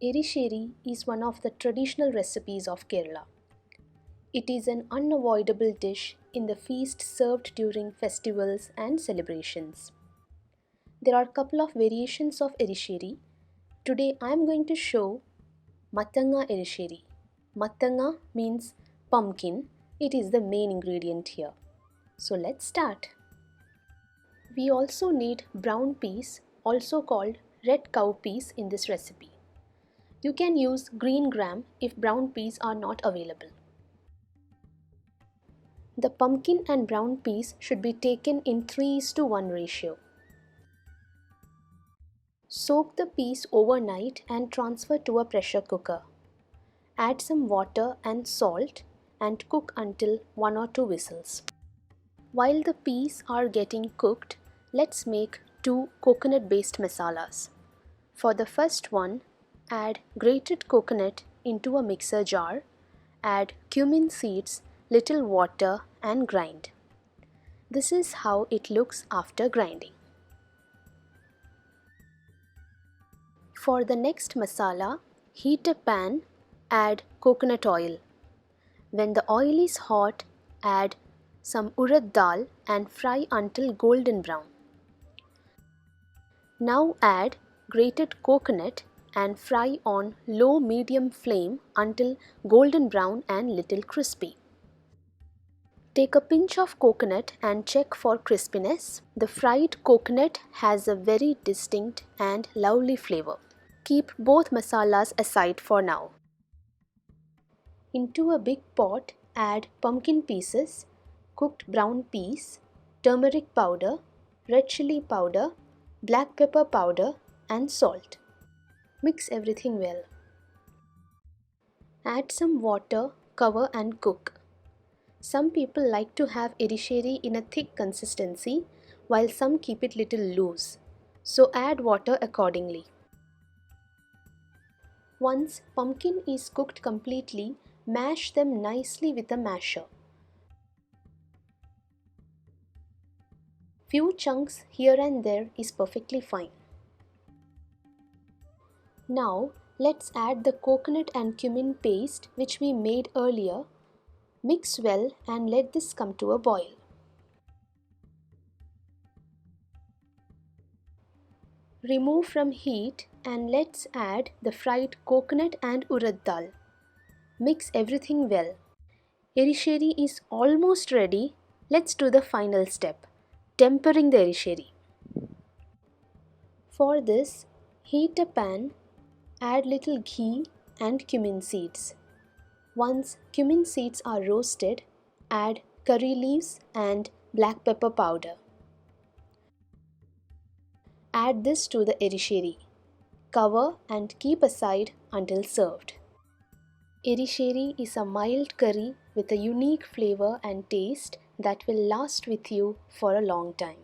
Erissery is one of the traditional recipes of Kerala. It is an unavoidable dish in the feast served during festivals and celebrations. There are a couple of variations of Erissery. Today I am going to show Mathanga Erissery. Mathanga means pumpkin. It is the main ingredient here. So let's start. We also need brown peas, also called red cowpeas, in this recipe. You can use green gram if brown peas are not available. The pumpkin and brown peas should be taken in 3:1 ratio. Soak the peas overnight and transfer to a pressure cooker. Add some water and salt and cook until 1 or 2 whistles. While the peas are getting cooked, let's make 2 coconut-based masalas. For the first one, add grated coconut into a mixer jar, add cumin seeds, little water and grind. This is how it looks after grinding. For the next masala, heat a pan, add coconut oil. When the oil is hot, add some urad dal and fry until golden brown. Now add grated coconut and fry on low-medium flame until golden brown and little crispy. Take a pinch of coconut and check for crispiness. The fried coconut has a very distinct and lovely flavor. Keep both masalas aside for now. Into a big pot, add pumpkin pieces, cooked brown peas, turmeric powder, red chili powder, black pepper powder and salt. Mix everything well. Add some water, cover and cook. Some people like to have Erissery in a thick consistency, while some keep it little loose. So add water accordingly. Once pumpkin is cooked completely, mash them nicely with a masher. Few chunks here and there is perfectly fine. Now let's add the coconut and cumin paste which we made earlier. Mix well and let this come to a boil. Remove from heat and let's add the fried coconut and urad dal. Mix everything well. Erissery is almost ready. Let's do the final step, tempering the Erissery. For this, heat a pan, add little ghee and cumin seeds. Once cumin seeds are roasted, add curry leaves and black pepper powder. Add this to the Erissery. Cover and keep aside until served. Erissery is a mild curry with a unique flavor and taste that will last with you for a long time.